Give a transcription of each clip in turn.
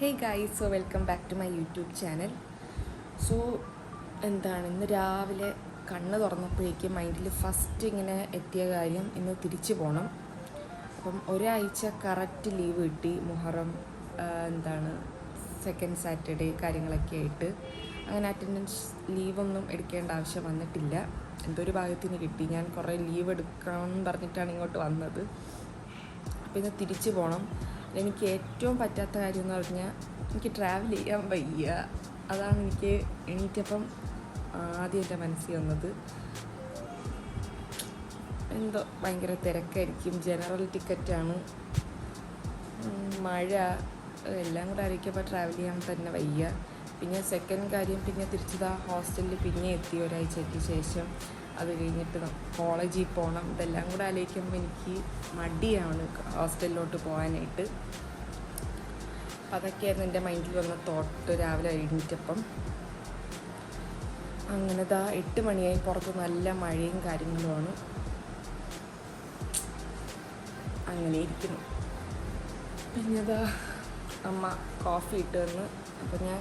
Hey guys, so welcome back to my YouTube channel. So ഇന്ന് രാവിലെ കണ്ണ് തുറന്നപ്പോഴേക്കും മൈൻഡിൽ ഫസ്റ്റ് ഇങ്ങനെ എത്തിയ കാര്യം ഇന്ന് തിരിച്ചു പോകണം. അപ്പം ഒരാഴ്ച കറക്റ്റ് ലീവ് കിട്ടി. മുഹറം സെക്കൻഡ് സാറ്റർഡേ കാര്യങ്ങളൊക്കെ ആയിട്ട് അങ്ങനെ അറ്റൻഡൻസ് ലീവൊന്നും എടുക്കേണ്ട ആവശ്യം വന്നിട്ടില്ല. എന്തൊരു ഭാഗത്തിന് കിട്ടി. ഞാൻ കുറേ ലീവ് എടുക്കണം എന്ന് പറഞ്ഞിട്ടാണ് ഇങ്ങോട്ട് വന്നത്. അപ്പോൾ ഇന്ന് തിരിച്ചു പോകണം. എനിക്ക് ഏറ്റവും പറ്റാത്ത കാര്യം എന്ന് പറഞ്ഞാൽ എനിക്ക് ട്രാവൽ ചെയ്യാൻ വയ്യ. അതാണ് എനിക്ക് എണീറ്റപ്പം ആദ്യം എൻ്റെ മനസ്സിൽ വന്നത്. എന്തോ ഭയങ്കര തിരക്കായിരിക്കും, ജനറൽ ടിക്കറ്റാണ്, മഴ എല്ലാം കൂടെ ആയിരിക്കുമ്പോൾ ട്രാവൽ ചെയ്യാൻ തന്നെ വയ്യ. പിന്നെ സെക്കൻഡ് കാര്യം, പിന്നെ തിരിച്ചതാ ഹോസ്റ്റലിൽ പിന്നെ എത്തി ഒരാഴ്ചയ്ക്ക് ശേഷം. അത് കഴിഞ്ഞിട്ട് കോളേജിൽ പോകണം. ഇതെല്ലാം കൂടെ ആലോചിക്കുമ്പോൾ എനിക്ക് മടിയാണ് ഹോസ്റ്റലിലോട്ട് പോകാനായിട്ട്. അതൊക്കെയായിരുന്നു എൻ്റെ മൈൻഡിൽ വന്ന തോട്ട് രാവിലെ എഴുന്നേറ്റപ്പം. അങ്ങനെ 8 മണിയായി, പുറത്ത് നല്ല മഴയും കാര്യങ്ങളുമാണ്. അങ്ങനെ ഇരിക്കുന്നു. പിന്നെ അമ്മ കോഫി ഇട്ട് തന്നു. അപ്പം ഞാൻ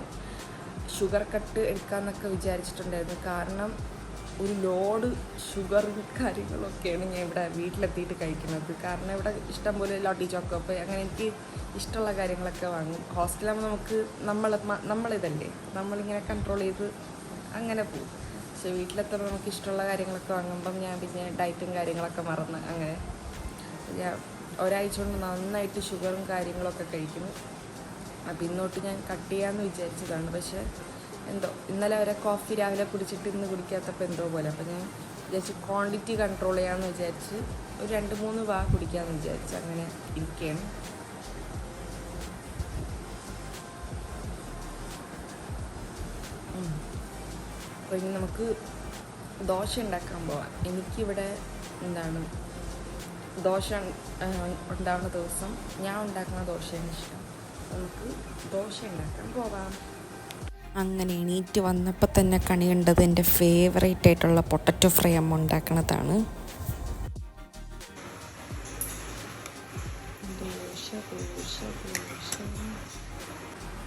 ഷുഗർ കട്ട് എടുക്കാമെന്നൊക്കെ വിചാരിച്ചിട്ടുണ്ടായിരുന്നു. കാരണം ഒരു ലോഡ് ഷുഗറും കാര്യങ്ങളൊക്കെയാണ് ഞാൻ ഇവിടെ വീട്ടിലെത്തിയിട്ട് കഴിക്കുന്നത്. കാരണം ഇവിടെ ഇഷ്ടംപോലെ ലോട്ടി ചോക്കോപ്പ് അങ്ങനെ എനിക്ക് ഇഷ്ടമുള്ള കാര്യങ്ങളൊക്കെ വാങ്ങും. ഹോസ്റ്റലാകുമ്പോൾ നമുക്ക് നമ്മളിതല്ലേ, നമ്മളിങ്ങനെ കൺട്രോൾ ചെയ്ത് അങ്ങനെ പോകും. പക്ഷേ വീട്ടിലെത്തുമ്പോൾ നമുക്ക് ഇഷ്ടമുള്ള കാര്യങ്ങളൊക്കെ വാങ്ങുമ്പം ഞാൻ പിന്നെ ഡയറ്റും കാര്യങ്ങളൊക്കെ മറന്ന് അങ്ങനെ ഞാൻ ഒരാഴ്ച കൊണ്ട് നന്നായിട്ട് ഷുഗറും കാര്യങ്ങളൊക്കെ കഴിക്കുന്നു. അപ്പം ഇന്നോട്ട് ഞാൻ കട്ട് ചെയ്യാമെന്ന് വിചാരിച്ചതാണ്. പക്ഷേ എന്തോ ഇന്നലെ വരെ കോഫി രാവിലെ കുടിച്ചിട്ട് ഇന്ന് കുടിക്കാത്തപ്പോൾ എന്തോ പോലെ. അപ്പം ഞാൻ വിചാരിച്ച് ക്വാണ്ടിറ്റി കൺട്രോൾ ചെയ്യാമെന്ന് വിചാരിച്ച് ഒരു 2-3 വാ കുടിക്കാമെന്ന് വിചാരിച്ച് അങ്ങനെ ഇരിക്കുകയാണ്. അപ്പോൾ ഇനി നമുക്ക് ദോശ ഉണ്ടാക്കാൻ പോവാം. എനിക്കിവിടെ ദോശ ഉണ്ടാകുന്ന ദിവസം ഞാൻ ഉണ്ടാക്കുന്ന ദോശയാണ് ഇഷ്ടം. നമുക്ക് ദോശ ഉണ്ടാക്കാൻ പോവാം. അങ്ങനെ എണീറ്റ് വന്നപ്പോൾ തന്നെ കണി കണ്ടത് എൻ്റെ ഫേവറേറ്റ് ആയിട്ടുള്ള പൊട്ടറ്റോ ഫ്രൈ അമ്മ ഉണ്ടാക്കണതാണ്.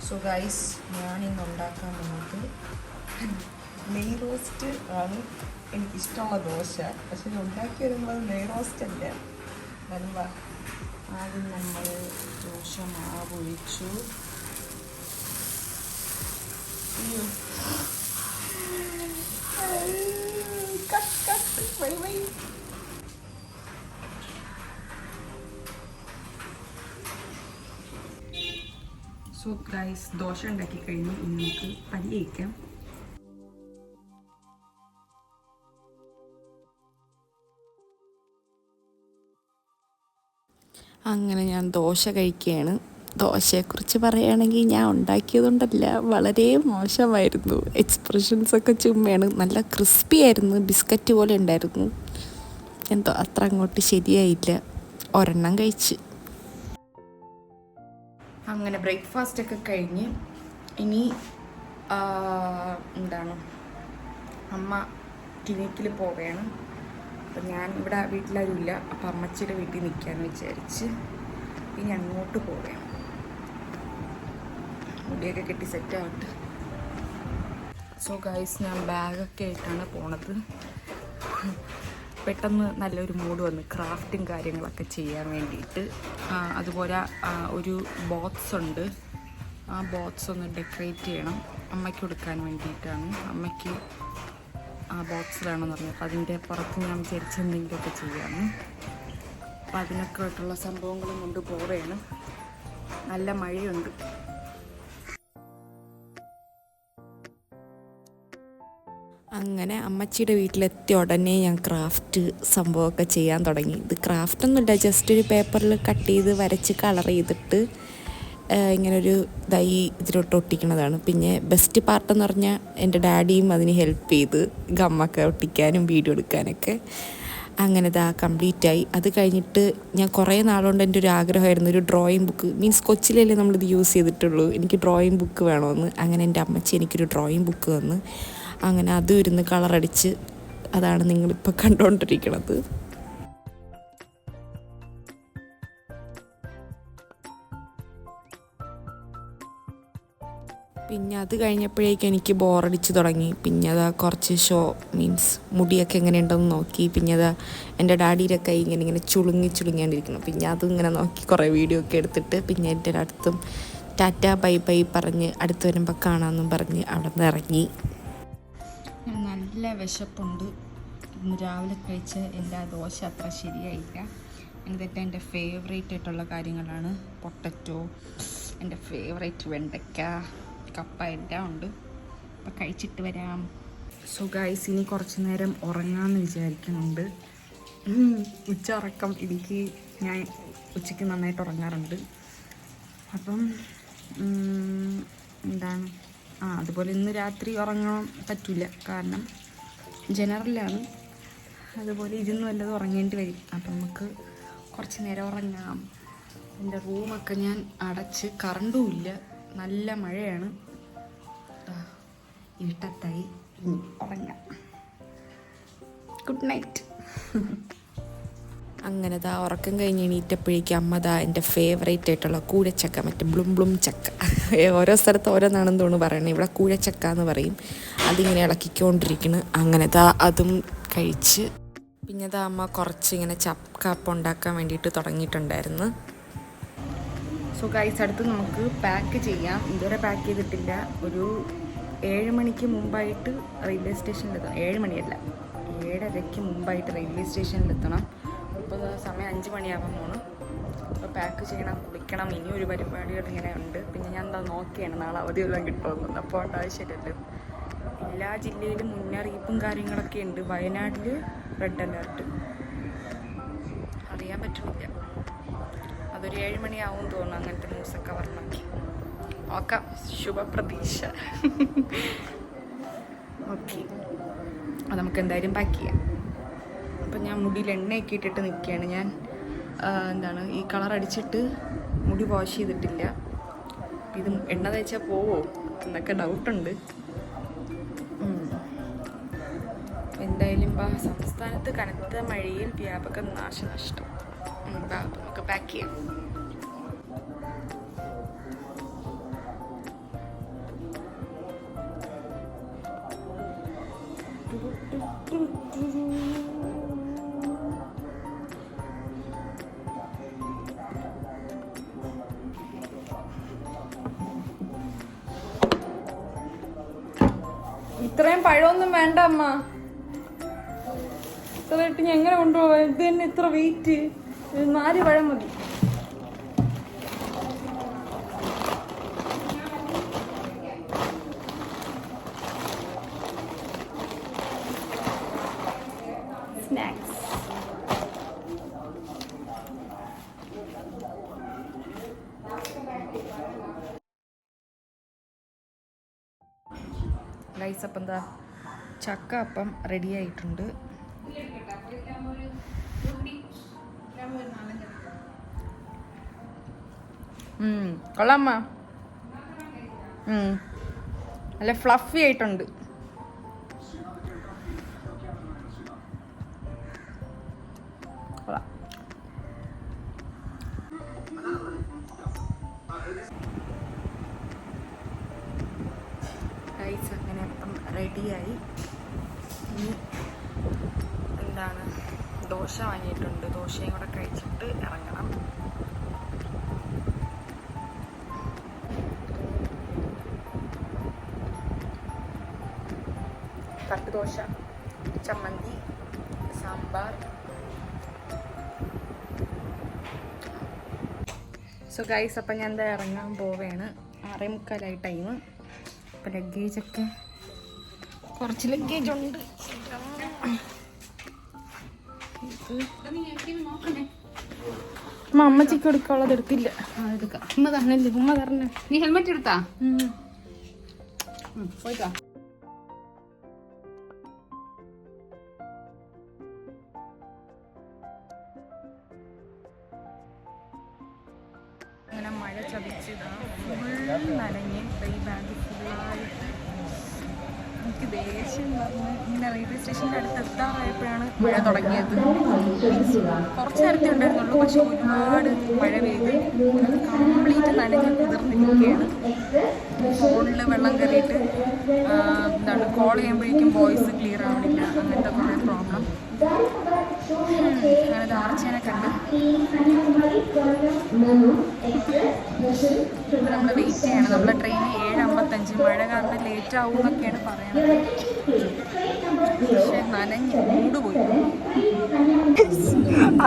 സോ ഗൈസ്, ഞാനിന്ന് ഉണ്ടാക്കാൻ പോകുന്നത് നെയ് റോസ്റ്റ് ആണ്. എനിക്കിഷ്ടമുള്ള ദോശ. പക്ഷെ ഉണ്ടാക്കി വരുമ്പോൾ നെയ് റോസ്റ്റ് അല്ല. ആദ്യം നമ്മൾ ദോശ മാവ് ഒഴിച്ചു. സോ ഗൈസ്, ദോശ ഉണ്ടാക്കി കഴിഞ്ഞു. ഇനി നമുക്ക് പല്ല് കഴിക്കാം. അങ്ങനെ ഞാൻ ദോശ കഴിക്കുകയാണ്. ദോശയെക്കുറിച്ച് പറയുകയാണെങ്കിൽ ഞാൻ ഉണ്ടാക്കിയതുകൊണ്ടല്ല, വളരെ മോശമായിരുന്നു. എക്സ്പ്രഷൻസൊക്കെ ചുമ്മയാണ്. നല്ല ക്രിസ്പി ആയിരുന്നു, ബിസ്ക്കറ്റ് പോലെ ഉണ്ടായിരുന്നു. എന്തോ അത്ര അങ്ങോട്ട് ശരിയായില്ല. ഒരെണ്ണം കഴിച്ച്. അങ്ങനെ ബ്രേക്ക്ഫാസ്റ്റ് ഒക്കെ കഴിഞ്ഞ് ഇനി അമ്മ ക്ലിനിക്കിൽ പോവുകയാണ്. അപ്പം ഞാൻ ഇവിടെ വീട്ടിലാരുമില്ല. അപ്പം അമ്മച്ചിയുടെ വീട്ടിൽ നിൽക്കാമെന്ന് വിചാരിച്ച് ഇനി അങ്ങോട്ട് പോവുകയാണ്. മുടിയൊക്കെ കെട്ടി സെറ്റാവട്ടെ. സോ ഗൈസ്, ഞാൻ ബാഗൊക്കെ ആയിട്ടാണ് പോണത്. പെട്ടെന്ന് നല്ലൊരു മൂഡ് വന്ന് ക്രാഫ്റ്റും കാര്യങ്ങളൊക്കെ ചെയ്യാൻ വേണ്ടിയിട്ട്. അതുപോലെ ഒരു ബോക്സ് ഉണ്ട്. ആ ബോക്സ് ഒന്ന് ഡെക്കറേറ്റ് ചെയ്യണം. അമ്മയ്ക്ക് കൊടുക്കാൻ വേണ്ടിയിട്ടാണ്. അമ്മയ്ക്ക് ആ ബോക്സ് വേണമെന്ന് പറഞ്ഞു. അപ്പോൾ അതിൻ്റെ പുറത്ത് ഞാൻ വിചാരിച്ച് എന്തെങ്കിലുമൊക്കെ ചെയ്യാമെന്ന്. അപ്പോൾ അതിനൊക്കെ ആയിട്ടുള്ള സംഭവങ്ങളും കൊണ്ട് പോവുകയാണ്. നല്ല മഴയുണ്ട്. അങ്ങനെ അമ്മച്ചിയുടെ വീട്ടിലെത്തിയ ഉടനെ ഞാൻ ക്രാഫ്റ്റ് സംഭവമൊക്കെ ചെയ്യാൻ തുടങ്ങി. ഇത് ക്രാഫ്റ്റൊന്നുമില്ല, ജസ്റ്റ് ഒരു പേപ്പറിൽ കട്ട് ചെയ്ത് വരച്ച് കളർ ചെയ്തിട്ട് ഇങ്ങനൊരു ഇതിലോട്ട് ഒട്ടിക്കണതാണ്. പിന്നെ ബെസ്റ്റ് പാർട്ടെന്ന് പറഞ്ഞാൽ എൻ്റെ ഡാഡിയും അതിന് ഹെൽപ്പ് ചെയ്ത് ഗമ്മൊക്കെ ഒട്ടിക്കാനും വീഡിയോ എടുക്കാനൊക്കെ. അങ്ങനെ കംപ്ലീറ്റായി. അത് കഴിഞ്ഞിട്ട് ഞാൻ കുറേ നാളുകൊണ്ട് എൻ്റെ ഒരു ആഗ്രഹമായിരുന്നു ഒരു ഡ്രോയിങ് ബുക്ക്. മീൻസ് കൊച്ചിലല്ലേ നമ്മളിത് യൂസ് ചെയ്തിട്ടുള്ളൂ. എനിക്ക് ഡ്രോയിങ് ബുക്ക് വേണമെന്ന്. അങ്ങനെ എൻ്റെ അമ്മച്ചി എനിക്കൊരു ഡ്രോയിങ് ബുക്ക് തന്ന്. അങ്ങനെ അതും ഇരുന്ന് കളറടിച്ച് അതാണ് നിങ്ങളിപ്പോൾ കണ്ടുകൊണ്ടിരിക്കുന്നത്. പിന്നെ അത് കഴിഞ്ഞപ്പോഴേക്കും എനിക്ക് ബോറടിച്ച് തുടങ്ങി. പിന്നെ അതാ കുറച്ച് മീൻസ് മുടിയൊക്കെ എങ്ങനെയുണ്ടെന്ന് നോക്കി. പിന്നെ അതാ എൻ്റെ ഡാഡിയുടെ കൈ ഇങ്ങനെ ചുളുങ്ങിക്കൊണ്ടിരിക്കണം. പിന്നെ അതും ഇങ്ങനെ നോക്കി കുറേ വീഡിയോ ഒക്കെ എടുത്തിട്ട് പിന്നെ എൻ്റെ അടുത്തും ടാറ്റ ബൈ ബൈ പറഞ്ഞ് അടുത്ത് വരുമ്പോൾ കാണാമെന്നും പറഞ്ഞ് അവിടെ നിന്ന് ഇറങ്ങി. നല്ല വിശപ്പുണ്ട്. ഇന്ന് രാവിലെ കഴിച്ച എല്ലാ ദോശ അത്ര ശരിയായില്ല. ഇതൊക്കെ എൻ്റെ ഫേവറേറ്റ് ആയിട്ടുള്ള കാര്യങ്ങളാണ്. പൊട്ടറ്റോ, എൻ്റെ ഫേവറേറ്റ് വെണ്ടയ്ക്ക, കപ്പ എല്ലാം ഉണ്ട്. അപ്പം കഴിച്ചിട്ട് വരാം. സോ ഗൈസ്, ഇനി കുറച്ച് നേരം ഉറങ്ങാമെന്ന് വിചാരിക്കുന്നുണ്ട്. ഉച്ച ഉറക്കം ഞാൻ ഉച്ചയ്ക്ക് നന്നായിട്ട് ഉറങ്ങാറുണ്ട്. അപ്പം എന്താണ് അതുപോലെ ഇന്ന് രാത്രി ഉറങ്ങാൻ പറ്റില്ല, കാരണം ജനറലാണ്. അതുപോലെ ഇരുന്ന് വല്ലതും ഉറങ്ങേണ്ടി വരും. അപ്പം നമുക്ക് കുറച്ച് നേരം ഉറങ്ങാം. എൻ്റെ റൂമൊക്കെ ഞാൻ അടച്ച്, കറണ്ടും ഇല്ല, നല്ല മഴയാണ്. ഇരുട്ടത്തായി, ഉറങ്ങാം. Good night. അങ്ങനെ ഉറക്കം കഴിഞ്ഞ് എണീറ്റപ്പോഴേക്കും അമ്മ എൻ്റെ ഫേവറേറ്റ് ആയിട്ടുള്ള കൂഴച്ചക്ക, മറ്റേ ബ്ലും ചക്ക, ഓരോ സ്ഥലത്ത് ഓരോന്നാണെന്ന് തോന്നുന്നു പറയണേ. ഇവിടെ കൂഴച്ചക്ക എന്ന് പറയും. അതിങ്ങനെ ഇളക്കിക്കൊണ്ടിരിക്കുന്നു. അങ്ങനെ അതും കഴിച്ച് പിന്നെ അമ്മ കുറച്ച് ഇങ്ങനെ ചക്കപ്പം ഉണ്ടാക്കാൻ വേണ്ടിയിട്ട് തുടങ്ങിയിട്ടുണ്ടായിരുന്നു. സോ ഗൈസ്, അടുത്ത് നമുക്ക് പാക്ക് ചെയ്യാം. ഇതുവരെ പാക്ക് ചെയ്തിട്ടില്ല. ഒരു 7 മണിക്ക് മുമ്പായിട്ട് റെയിൽവേ സ്റ്റേഷനിലെത്തണം. 7 മണിയല്ല, 7:30 മുമ്പായിട്ട് റെയിൽവേ സ്റ്റേഷനിലെത്തണം. ഇപ്പോൾ സമയം 5 മണിയാവാൻ പോണ്. അപ്പോൾ പാക്ക് ചെയ്യണം, കുളിക്കണം. ഇനിയൊരു പരിപാടികൾ ഇങ്ങനെ ഉണ്ട്. പിന്നെ ഞാൻ നോക്കിയാണ് നാളെ അവധിയെല്ലാം കിട്ടുമെന്ന്. അപ്പോൾ ആവശ്യമില്ലല്ലോ. എല്ലാ ജില്ലയിലും മുന്നറിയിപ്പും കാര്യങ്ങളൊക്കെ ഉണ്ട്. വയനാട്ടിൽ റെഡ് അലേർട്ട്, അറിയാൻ പറ്റുന്നില്ല. അതൊരു 7 മണിയാവും തോന്നുന്നു, അങ്ങനത്തെ ന്യൂസൊക്കെ വരണമെങ്കിൽ. നോക്കാം, ശുഭപ്രതീക്ഷ. ഓക്കെ, അത് നമുക്ക് എന്തായാലും പാക്ക് ചെയ്യാം. അപ്പം ഞാൻ മുടിയിൽ എണ്ണയൊക്കെ ഇട്ടിട്ട് നിൽക്കുകയാണ്. ഞാൻ ഈ കളർ അടിച്ചിട്ട് മുടി വാഷ് ചെയ്തിട്ടില്ല. ഇത് എണ്ണ തേച്ചാൽ പോവോ എന്നൊക്കെ ഡൗട്ടുണ്ട്. എന്തായാലും സംസ്ഥാനത്ത് കനത്ത മഴയിൽ വ്യാപക നാശനഷ്ടം. നമുക്ക് പാക്ക് ചെയ്യാം. ഇത്രയും പഴമൊന്നും വേണ്ട അമ്മ. ഇത്രയായിട്ട് ഞാൻ എങ്ങനെ കൊണ്ടുപോവാ? ഇത് തന്നെ ഇത്ര വെയിറ്റ്. 4 പഴം മതി. സ്നാക്സ്. ഗൈസ്, അപ്പം ചക്ക അപ്പം റെഡി ആയിട്ടുണ്ട്. കൊള്ളാമ്മ, നല്ല ഫ്ലഫി ആയിട്ടുണ്ട്. കൊള്ളാം. ഗൈസ്, അങ്ങനെ അപ്പം റെഡിയായി. ഇനി ദോശ വാങ്ങിയിട്ടുണ്ട്. ദോശയും കൂടെ കഴിച്ചിട്ട് ഇറങ്ങണം. തട്ടുദോശ, ചമ്മന്തി, സാമ്പാർ. സോ ഗൈസ്, അപ്പം ഞാൻ ഇറങ്ങാൻ പോവുകയാണ്. 6:45 ടൈം. അപ്പം ലഗേജൊക്കെ കുറച്ച് ലഗേജ് ഉണ്ട്. അമ്മച്ചിക്ക് എടുക്കാനുള്ളത് എടുത്തില്ല. ഉമ്മ തരണല്ലേ, ഉമ്മ തരണേ. നീ ഹെൽമെറ്റ് എടുത്താ? പോയിട്ടോ. അങ്ങനെ മഴ ചതിച്ചതാ, ഫുൾ നനഞ്ഞ്. ഈ ബാഗ് ഫുള്ളായിട്ട് എനിക്ക് ദേഷ്യം പറഞ്ഞ് ഇങ്ങനെ റെയിൽവേ സ്റ്റേഷൻ്റെ അടുത്ത് എത്താറായപ്പോഴാണ് മഴ തുടങ്ങിയത്. കുറച്ച് നേരത്തെ ഉണ്ടായിരുന്നുള്ളൂ, പക്ഷെ ഒരുപാട് മഴ പെയ്ത് കംപ്ലീറ്റ് നനഞ്ഞ് കുതിർന്നിരിക്കുകയാണ്. ഫോണിൽ വെള്ളം കയറിയിട്ട് എന്താണ് കോൾ ചെയ്യുമ്പോഴേക്കും വോയിസ് ക്ലിയർ ആവണില്ല, അങ്ങനത്തെ കുറേ പ്രോബ്ലം. അങ്ങനെ ദാർച്ചേനെ കണ്ട് നമ്മൾ വെയിറ്റ് ചെയ്യണം. നമ്മളെ ട്രെയിൻ 7:55, മഴ കാരണം ലേറ്റ് ആവും എന്നൊക്കെയാണ് പറയുന്നത്. പക്ഷെ നനഞ്ഞ് മൂടുപോയി.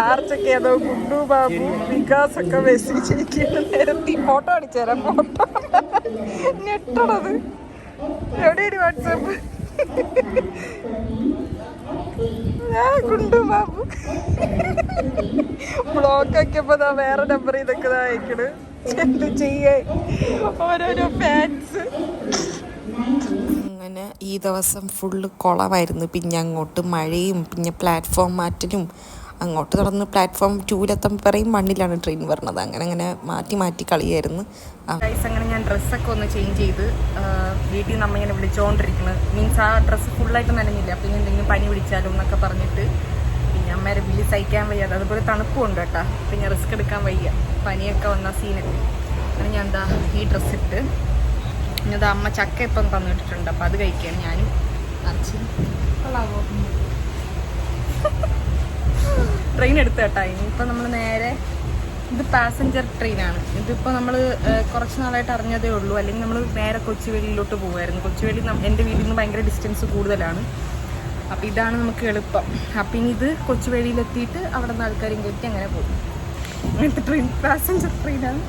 ആർച്ചൊക്കെ ഏതോ ഗുണ്ടു ബാബു വികാസൊക്കെ മെസ്സേജ് നേരത്തെ ഫോട്ടോ അടിച്ചു തരാം. ഫോട്ടോ ഞെട്ടണത് എവിടെയാണ് വാട്സാപ്പ്? ഗുണ്ടു ബാബു ബ്ലോക്ക് ആക്കിയപ്പോ വേറെ നമ്പർ ഇതൊക്കെ അയക്കണ്. എന്ത് ചെയ്യേ ഓരോരോ ഫാൻസ്. അങ്ങനെ ഈ ദിവസം ഫുള്ള് കുളമായിരുന്നു. പിന്നെ അങ്ങോട്ട് മഴയും പിന്നെ പ്ലാറ്റ്ഫോം മാറ്റലും. അങ്ങോട്ട് നടന്ന് പ്ലാറ്റ്ഫോം 2 പറയും 1 ട്രെയിൻ വരണത്. അങ്ങനെ മാറ്റി മാറ്റി കളിയായിരുന്നു. അങ്ങനെ ഞാൻ ഡ്രസ്സൊക്കെ ഒന്ന് ചേഞ്ച് ചെയ്ത് വീട്ടിൽ നിന്ന് അമ്മ ഇങ്ങനെ വിളിച്ചുകൊണ്ടിരിക്കുന്നത്. മീൻസ് ആ ഡ്രസ്സ് ഫുള്ളായിട്ട് നനഞ്ഞില്ല, പിന്നെ എന്തെങ്കിലും പനി പിടിച്ചാലോ എന്നൊക്കെ പറഞ്ഞിട്ട്. പിന്നെ അമ്മേരെ വിളി സഹിക്കാൻ വയ്യാതെ, അതുപോലെ തണുപ്പുണ്ട് കേട്ടോ. പിന്നെ റിസ്ക് എടുക്കാൻ വയ്യ, പനിയൊക്കെ വന്ന സീനൊക്കെ. അങ്ങനെ ഞാൻ എന്താ ഈ ഡ്രസ്സ് ഇട്ട് ഇന്നത് അമ്മ ചക്ക ഇപ്പം തന്നിട്ടിട്ടുണ്ട്, അപ്പം അത് കഴിക്കുകയാണ് ഞാനും. അച്ഛൻ കൊള്ളാവോ? ട്രെയിൻ എടുത്ത് കേട്ടോ. ഇനിയിപ്പോൾ നമ്മൾ നേരെ, ഇത് പാസഞ്ചർ ട്രെയിനാണ്. ഇതിപ്പോൾ നമ്മൾ കുറച്ച് നാളായിട്ട് അറിഞ്ഞതേ ഉള്ളൂ. അല്ലെങ്കിൽ നമ്മൾ നേരെ കൊച്ചുവേളിയിലോട്ട് പോകുമായിരുന്നു. കൊച്ചുവേളി എൻ്റെ വീട്ടിൽ നിന്ന് ഭയങ്കര ഡിസ്റ്റൻസ് കൂടുതലാണ്. അപ്പോൾ ഇതാണ് നമുക്ക് എളുപ്പം. അപ്പം ഇനി ഇത് കൊച്ചുവേളിയിലെത്തിയിട്ട് അവിടെ നിന്ന് ആൾക്കാരും കയറ്റി അങ്ങനെ പോകും. അങ്ങനത്തെ ട്രെയിൻ പാസഞ്ചർ ട്രെയിനാണ്.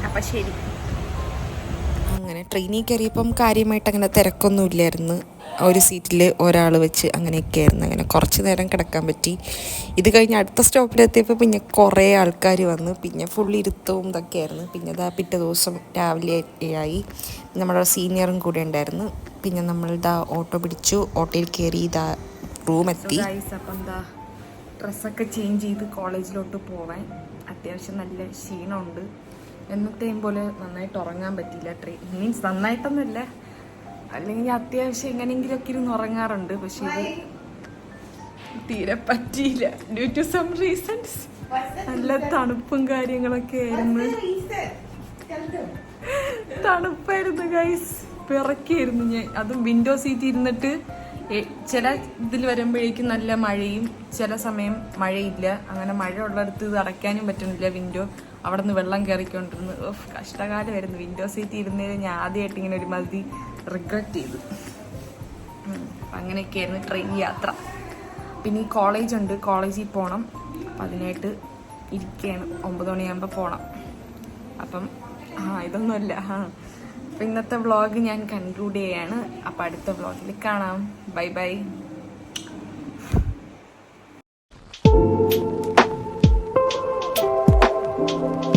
അപ്പം ശരി. അങ്ങനെ ട്രെയിനിൽ കയറിയപ്പം കാര്യമായിട്ട് അങ്ങനെ തിരക്കൊന്നും ഇല്ലായിരുന്നു. ഒരു സീറ്റിൽ ഒരാൾ വെച്ച് അങ്ങനെയൊക്കെ ആയിരുന്നു. അങ്ങനെ കുറച്ച് നേരം കിടക്കാൻ പറ്റി. ഇത് കഴിഞ്ഞ് അടുത്ത സ്റ്റോപ്പിലെത്തിയപ്പോൾ പിന്നെ കുറേ ആൾക്കാർ വന്ന്, പിന്നെ ഫുൾ ഇരുത്തവും ഇതൊക്കെയായിരുന്നു. പിന്നെ ഇതാ പിറ്റേ ദിവസം രാവിലെ ആയി. നമ്മുടെ സീനിയറും കൂടെ ഉണ്ടായിരുന്നു. പിന്നെ നമ്മൾ ഇതാ ഓട്ടോ പിടിച്ചു, ഓട്ടോയിൽ കയറി ഇതാ റൂമെത്തി. അപ്പം എന്താ ഡ്രസ്സൊക്കെ ചേഞ്ച് ചെയ്ത് കോളേജിലോട്ട് പോവാൻ അത്യാവശ്യം നല്ല ക്ഷീണമുണ്ട്. എന്നത്തെയും പോലെ നന്നായിട്ട് ഉറങ്ങാൻ പറ്റിയില്ല. മീൻസ് നന്നായിട്ടൊന്നുമില്ല, അല്ലെങ്കിൽ അത്യാവശ്യം എങ്ങനെയെങ്കിലുമൊക്കെ ഇരുന്ന് ഉറങ്ങാറുണ്ട്. പക്ഷെ ഇത് തീരെ പറ്റിയില്ല. Due to some reasons. നല്ല തണുപ്പും കാര്യങ്ങളൊക്കെ ആയിരുന്നു. തണുപ്പായിരുന്നു ഗൈസ്, പിറക്കിയായിരുന്നു ഞാൻ. അതും വിൻഡോ സീറ്റ് ഇരുന്നിട്ട് ചില ഇതിൽ വരുമ്പോഴേക്കും നല്ല മഴയും ചില സമയം മഴയില്ല. അങ്ങനെ മഴ ഉള്ളിടത്ത് ഇത് അടയ്ക്കാനും പറ്റുന്നില്ല വിൻഡോ. അവിടെ നിന്ന് വെള്ളം കയറിക്കൊണ്ടിരുന്നു. കഷ്ടകാലമായിരുന്നു. വിൻഡോ സീറ്റ് ഇരുന്നതിൽ ഞാൻ ആദ്യമായിട്ട് ഇങ്ങനെ ഒരുമാതിരി റിഗ്രറ്റ് ചെയ്തു. അങ്ങനെയൊക്കെയായിരുന്നു ട്രെയിൻ യാത്ര. പിന്നെ ഈ കോളേജുണ്ട്, കോളേജിൽ പോകണം. അപ്പം അതിനായിട്ട് ഇരിക്കുകയാണ്. 9 മണിയാകുമ്പോൾ പോകണം. അപ്പം ഇതൊന്നുമല്ല. അപ്പം ഇന്നത്തെ വ്ളോഗ് ഞാൻ കൺക്ലൂഡ് ചെയ്യാണ്. അപ്പം അടുത്ത വ്ളോഗിൽ കാണാം. Bye bye.